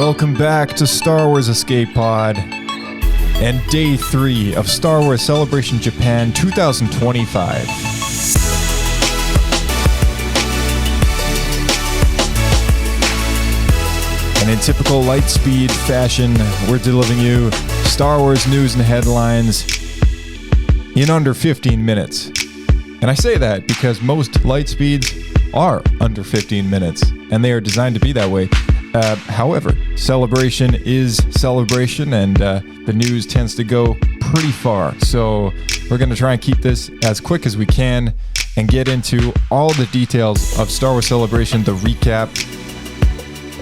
Welcome back to Star Wars Escape Pod and Day 3 of Star Wars Celebration Japan 2025. And in typical Lightspeed fashion, we're delivering you Star Wars news and headlines in under 15 minutes. And I say that because most Lightspeeds are under 15 minutes, and they are designed to be that way. However, celebration is celebration, and the news tends to go pretty far. So we're going to try and keep this as quick as we can and get into all the details of Star Wars Celebration, the recap.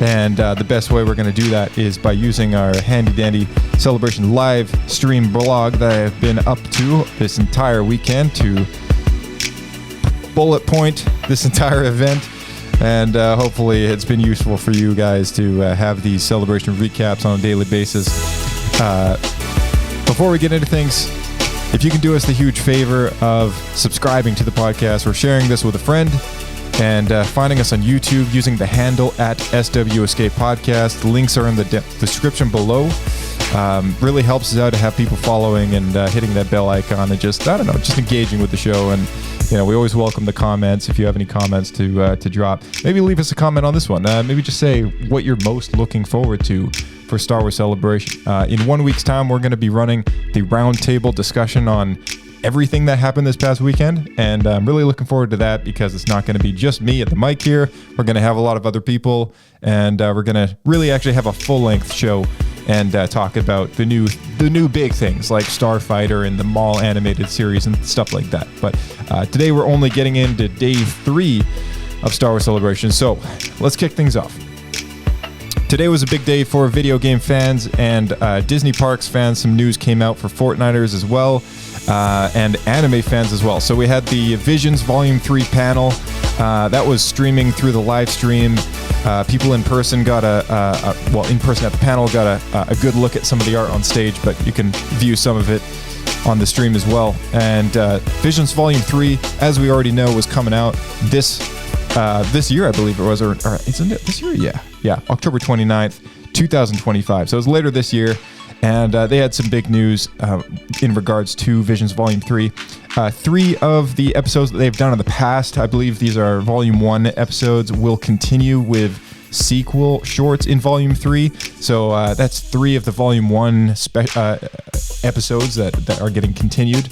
And the best way we're going to do that is by using our handy-dandy Celebration live stream blog that I have been up to this entire weekend to bullet point this entire event. And hopefully it's been useful for you guys to have these celebration recaps on a daily basis. Before we get into things, if you can do us the huge favor of subscribing to the podcast or sharing this with a friend, and finding us on YouTube using the handle at SW Escape Podcast. The links are in the description below. Really helps us out to have people following and hitting that bell icon and just engaging with the show. And we always welcome the comments. If you have any comments to drop, maybe leave us a comment on this one. Maybe just say what you're most looking forward to for Star Wars Celebration. In 1 week's time, we're going to be running the roundtable discussion on everything that happened this past weekend, and I'm really looking forward to that because it's not going to be just me at the mic here. We're going to have a lot of other people, and we're going to really actually have a full-length show and talk about the new big things like Starfighter and the Maul animated series and stuff like that. But today we're only getting into Day 3 of Star Wars Celebration, so let's kick things off. Today was a big day for video game fans and Disney Parks fans. Some news came out for Fortniters as well, and anime fans as well. So we had the Visions Volume 3 panel. That was streaming through the live stream. People in person got in person at the panel got a good look at some of the art on stage, but you can view some of it on the stream as well. And Visions Volume 3, as we already know, was coming out this year, I believe it was, or isn't it this year? Yeah, October 29th, 2025. So it was later this year, and they had some big news in regards to Visions Volume 3. 3 of the episodes that they've done in the past, I believe these are Volume 1 episodes, will continue with sequel shorts in Volume 3. So that's 3 of the Volume 1 episodes that are getting continued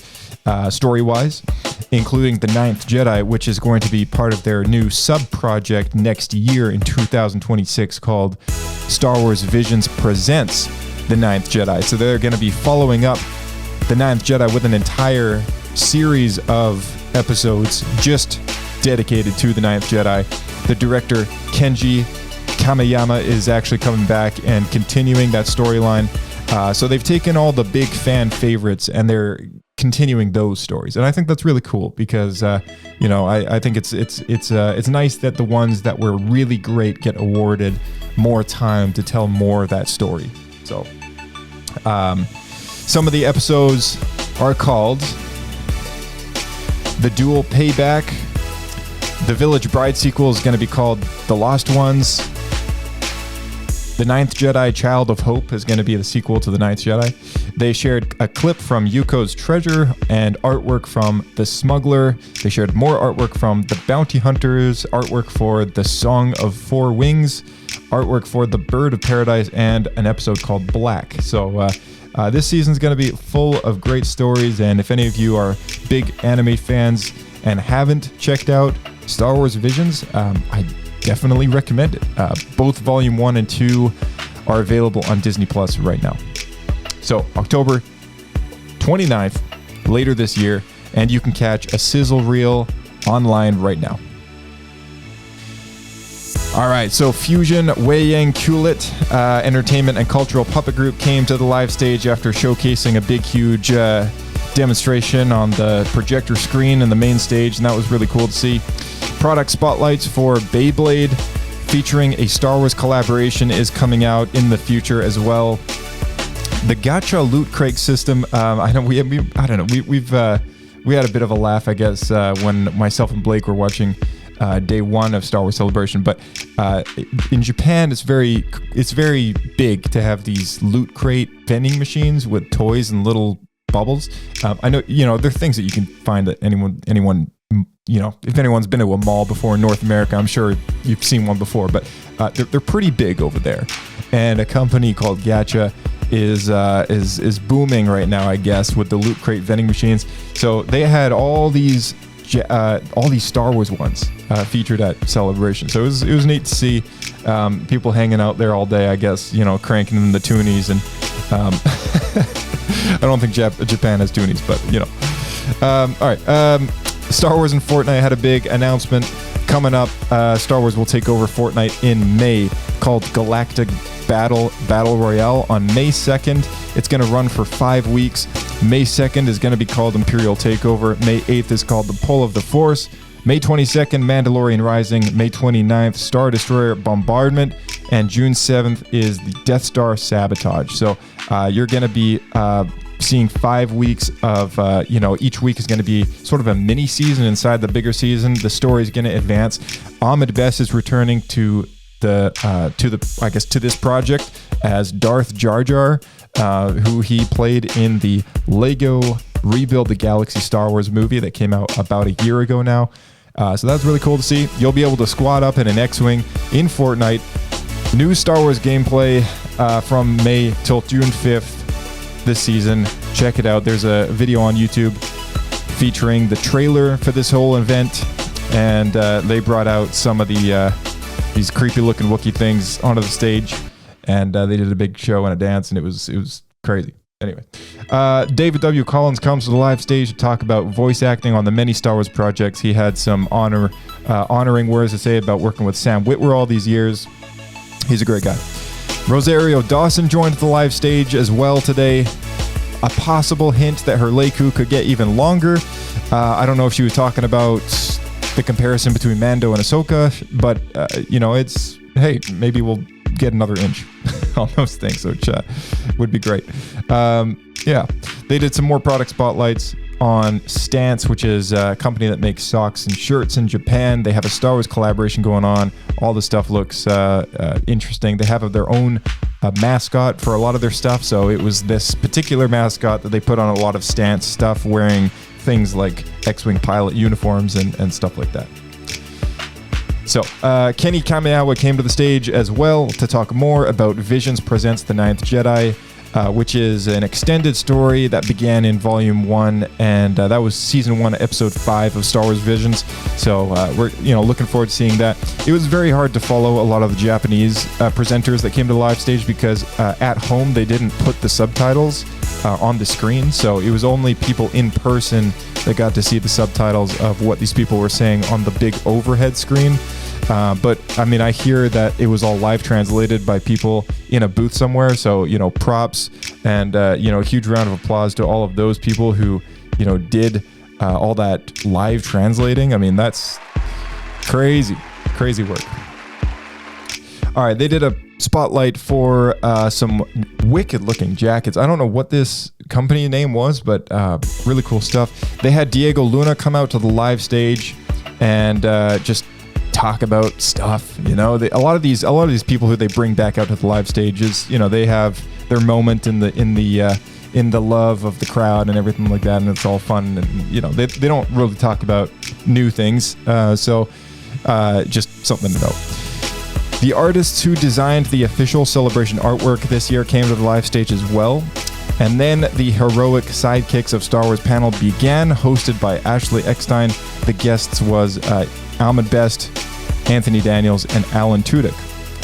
story-wise, including the Ninth Jedi, which is going to be part of their new sub-project next year in 2026 called Star Wars Visions Presents the Ninth Jedi. So they're going to be following up the Ninth Jedi with an entire series of episodes just dedicated to the Ninth Jedi. The director, Kenji Kamiyama, is actually coming back and continuing that storyline. So they've taken all the big fan favorites and they're continuing those stories, and I think that's really cool because I think it's nice that the ones that were really great get awarded more time to tell more of that story. So some of the episodes are called The Duel Payback. The Village Bride sequel is going to be called The Lost Ones. The Ninth Jedi Child of Hope is going to be the sequel to The Ninth Jedi. They shared a clip from Yuko's Treasure and artwork from The Smuggler. They shared more artwork from The Bounty Hunters, artwork for The Song of Four Wings, artwork for The Bird of Paradise, and an episode called Black. So this season's going to be full of great stories, and if any of you are big anime fans and haven't checked out Star Wars Visions, I definitely recommend it. Both Volume 1 and 2 are available on Disney Plus right now. So October 29th, later this year, and you can catch a sizzle reel online right now. All right, so Fusion Weiyang Kulit Entertainment and Cultural Puppet Group came to the live stage after showcasing a big, huge demonstration on the projector screen in the main stage, and that was really cool to see. Product spotlights for Beyblade featuring a Star Wars collaboration is coming out in the future as well. The gacha loot crate system, we had a bit of a laugh, I guess, when myself and Blake were watching day one of Star Wars Celebration. But in Japan, it's very big to have these loot crate vending machines with toys and little bubbles. I know, there are things that you can find that anyone, if anyone's been to a mall before in North America, I'm sure you've seen one before, but they're pretty big over there. And a company called Gacha is booming right now, I guess, with the loot crate vending machines. So they had all these Star Wars ones featured at Celebration. So it was neat to see people hanging out there all day, I guess, cranking in the toonies. And I don't think Japan has toonies, but all right. Star Wars and Fortnite had a big announcement coming up. Star Wars will take over Fortnite in May, called Galactic Battle Royale on May 2nd. It's going to run for 5 weeks. May 2nd is going to be called Imperial Takeover. May 8th is called The Pull of the Force. May 22nd, Mandalorian Rising. May 29th, Star Destroyer Bombardment. And June 7th is the Death Star Sabotage. So you're going to be seeing 5 weeks of, each week is going to be sort of a mini season inside the bigger season. The story is going to advance. Ahmed Best is returning to this project as Darth Jar Jar, who he played in the Lego Rebuild the Galaxy Star Wars movie that came out about a year ago now. So that's really cool to see. You'll be able to squad up in an X-Wing in Fortnite. New Star Wars gameplay from May till June 5th this season. Check it out. There's a video on YouTube featuring the trailer for this whole event, and they brought out some of these creepy looking Wookiee things onto the stage, and they did a big show and a dance, and it was crazy. Anyway, David W. Collins comes to the live stage to talk about voice acting on the many Star Wars projects. He had some honoring words to say about working with Sam Witwer all these years. He's a great guy. Rosario Dawson joined the live stage as well today. A possible hint that her Leiku could get even longer. I don't know if she was talking about the comparison between Mando and Ahsoka, but maybe we'll get another inch on those things, which would be great. They did some more product spotlights on Stance, which is a company that makes socks and shirts in Japan. They have a Star Wars collaboration going on. All the stuff looks interesting. They have their own mascot for a lot of their stuff, so it was this particular mascot that they put on a lot of Stance stuff, wearing things like X-Wing pilot uniforms and stuff like that. So, Kenny Kamiyawa came to the stage as well to talk more about Visions Presents the Ninth Jedi, which is an extended story that began in Volume 1, and that was Season 1, Episode 5 of Star Wars Visions. So we're looking forward to seeing that. It was very hard to follow a lot of the Japanese presenters that came to the live stage because at home they didn't put the subtitles on the screen, so it was only people in person that got to see the subtitles of what these people were saying on the big overhead screen. But I mean, I hear that it was all live translated by people in a booth somewhere. So, props and, a huge round of applause to all of those people who, did all that live translating. I mean, that's crazy work. All right. They did a spotlight for some wicked looking jackets. I don't know what this company name was, but really cool stuff. They had Diego Luna come out to the live stage and just talk about stuff. A lot of these people who they bring back out to the live stages, they have their moment in the love of the crowd and everything like that, and it's all fun, and they don't really talk about new things, so just something to know. The artists who designed the official Celebration artwork this year came to the live stage as well. And then the heroic sidekicks of Star Wars panel began, hosted by Ashley Eckstein. The guests was Ahmed Best, Anthony Daniels, and Alan Tudyk.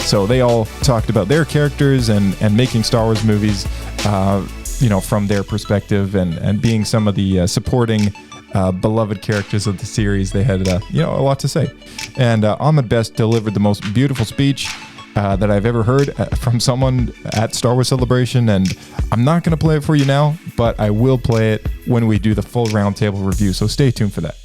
So they all talked about their characters and making Star Wars movies, from their perspective, and being some of the supporting beloved characters of the series. They had a lot to say. And Ahmed Best delivered the most beautiful speech that I've ever heard from someone at Star Wars Celebration, and I'm not going to play it for you now, but I will play it when we do the full roundtable review, so stay tuned for that.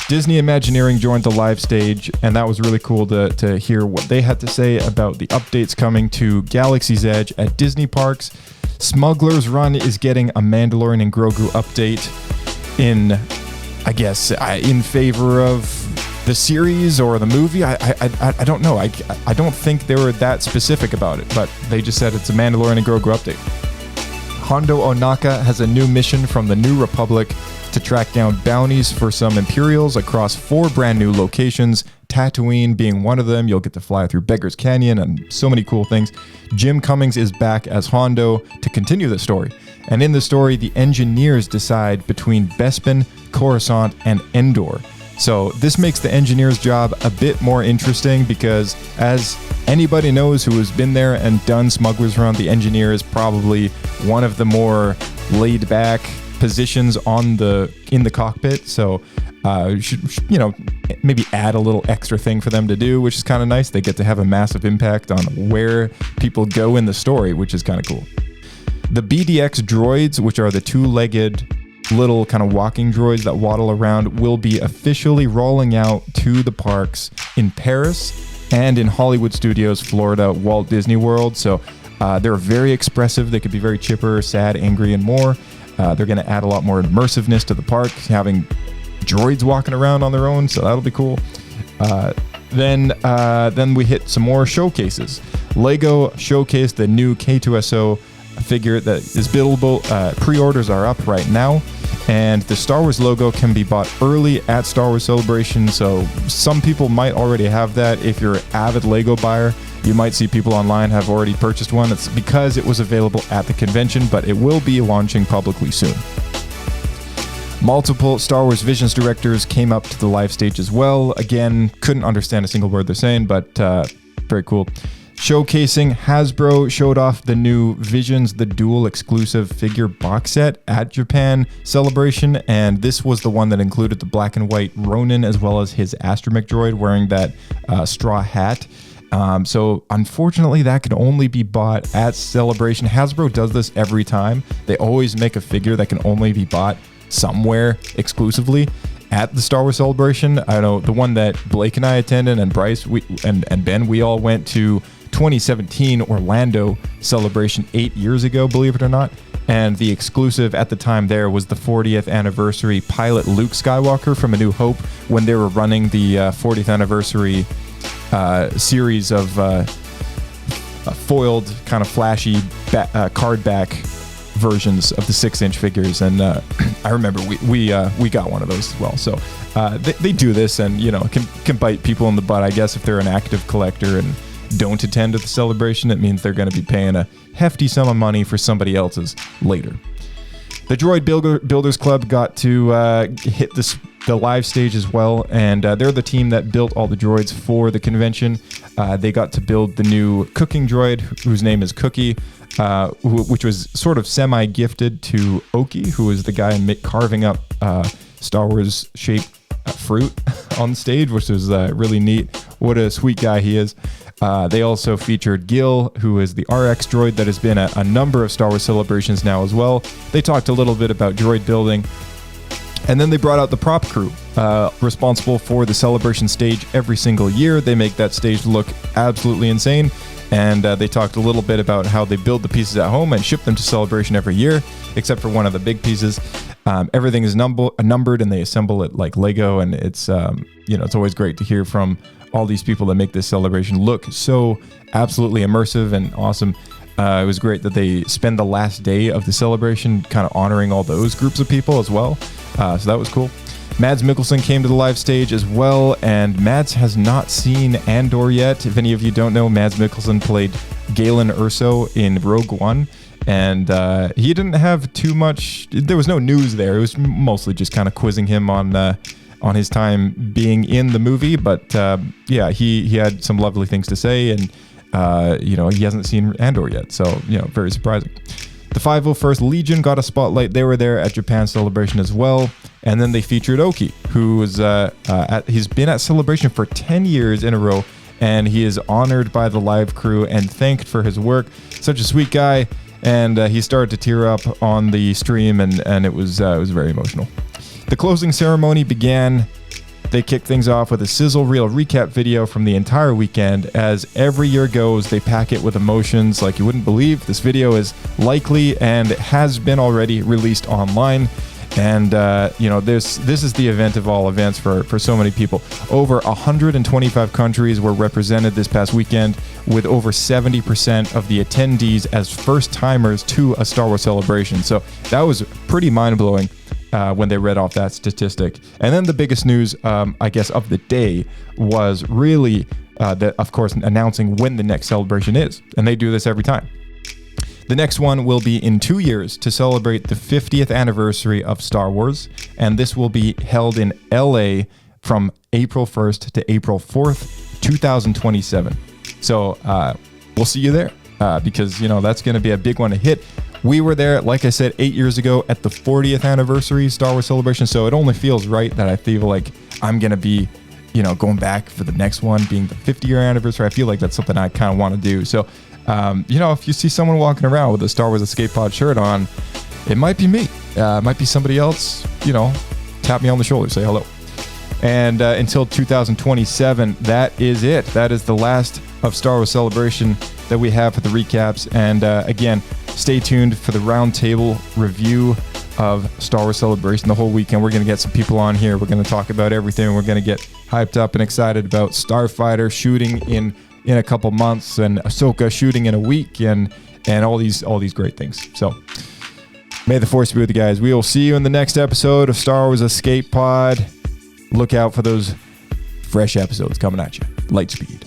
Disney Imagineering joined the live stage, and that was really cool to hear what they had to say about the updates coming to Galaxy's Edge at Disney parks. Smuggler's Run is getting a Mandalorian and Grogu update in favor of The series or the movie, I don't know. I don't think they were that specific about it, but they just said it's a Mandalorian and Grogu update. Hondo Ohnaka has a new mission from the New Republic to track down bounties for some Imperials across 4 brand new locations, Tatooine being one of them. You'll get to fly through Beggar's Canyon and so many cool things. Jim Cummings is back as Hondo to continue the story. And in the story, the engineers decide between Bespin, Coruscant, and Endor. So this makes the engineer's job a bit more interesting because, as anybody knows who has been there and done Smuggler's Run, the engineer is probably one of the more laid back positions in the cockpit. So should maybe add a little extra thing for them to do, which is kind of nice. They get to have a massive impact on where people go in the story, which is kind of cool. The BDX droids, which are the 2-legged little kind of walking droids that waddle around, will be officially rolling out to the parks in Paris and in Hollywood Studios, Florida, Walt Disney World. So they're very expressive. They could be very chipper, sad, angry, and more. They're going to add a lot more immersiveness to the park, having droids walking around on their own. So that'll be cool. Then we hit some more showcases. Lego showcased the new K2SO figure that is buildable. Pre-orders are up right now, and the Star Wars logo can be bought early at Star Wars Celebration. So some people might already have that. If you're an avid Lego buyer, you might see people online have already purchased one. It's because it was available at the convention, but it will be launching publicly soon. Multiple Star Wars Visions directors came up to the live stage as well. Again, couldn't understand a single word they're saying, but very cool. Showcasing, Hasbro showed off the new Visions, the dual exclusive figure box set at Japan Celebration, and this was the one that included the black and white Ronin as well as his astromech droid wearing that straw hat. So unfortunately, that can only be bought at Celebration. Hasbro does this every time. They always make a figure that can only be bought somewhere exclusively at the Star Wars Celebration. I know the one that Blake and I attended, and Bryce and Ben, we all went to 2017 Orlando Celebration 8 years ago, believe it or not. And the exclusive at the time there was the 40th anniversary pilot Luke Skywalker from A New Hope, when they were running the 40th anniversary series of foiled, kind of flashy card back versions of the 6-inch figures. And I remember we got one of those as well. So they do this, and can bite people in the butt, I guess, if they're an active collector and don't attend to the celebration. It means they're going to be paying a hefty sum of money for somebody else's later. The Droid Builders Club got to hit the live stage as well, and they're the team that built all the droids for the convention. They got to build the new cooking droid, whose name is Cookie, which was sort of semi-gifted to Oki, who was the guy carving up Star Wars-shaped fruit on stage, which was really neat. What a sweet guy he is. They also featured Gil, who is the RX droid that has been at a number of Star Wars celebrations now as well. They talked a little bit about droid building. And then they brought out the prop crew, responsible for the celebration stage every single year. They make that stage look absolutely insane. And they talked a little bit about how they build the pieces at home and ship them to Celebration every year, except for one of the big pieces. Everything is numbered, and they assemble it like Lego. And it's it's always great to hear from all these people that make this celebration look so absolutely immersive and awesome. It was great that they spend the last day of the celebration kind of honoring all those groups of people as well. So that was cool. Mads Mikkelsen came to the live stage as well, and Mads has not seen Andor yet. If any of you don't know, Mads Mikkelsen played Galen Erso in Rogue One, and he didn't have too much. There was no news there. It was mostly just kind of quizzing him on his time being in the movie. But he had some lovely things to say, and he hasn't seen Andor yet, so very surprising. The 501st Legion got a spotlight. They were there at Japan Celebration as well. And then they featured Oki, who was he's been at Celebration for 10 years in a row, and he is honored by the live crew and thanked for his work. Such a sweet guy, and he started to tear up on the stream, and it was very emotional. The closing ceremony began. They kicked things off with a sizzle reel recap video from the entire weekend. As every year goes, they pack it with emotions like you wouldn't believe. This video is likely and has been already released online. And, this is the event of all events for so many people. Over 125 countries were represented this past weekend, with over 70% of the attendees as first-timers to a Star Wars celebration. So that was pretty mind-blowing when they read off that statistic. And then the biggest news, I guess, of the day was really, of course, announcing when the next celebration is. And they do this every time. The next one will be in 2 years to celebrate the 50th anniversary of Star Wars, and this will be held in LA from April 1st to April 4th, 2027. So we'll see you there because, that's going to be a big one to hit. We were there, like I said, 8 years ago at the 40th anniversary Star Wars celebration, so it only feels right that I feel like I'm going to be going back for the next one, being the 50-year anniversary. I feel like that's something I kind of want to do. So if you see someone walking around with a Star Wars Escape Pod shirt on, it might be me. It might be somebody else. Tap me on the shoulder, say hello. And until 2027, that is it. That is the last of Star Wars Celebration that we have for the recaps. And again, stay tuned for the roundtable review of Star Wars Celebration the whole weekend. We're going to get some people on here. We're going to talk about everything. We're going to get hyped up and excited about Starfighter shooting in a couple months, and Ahsoka shooting in a week, and all these great things. So may the Force be with you guys. We will see you in the next episode of Star Wars Escape Pod. Look out for those fresh episodes coming at you. Lightspeed.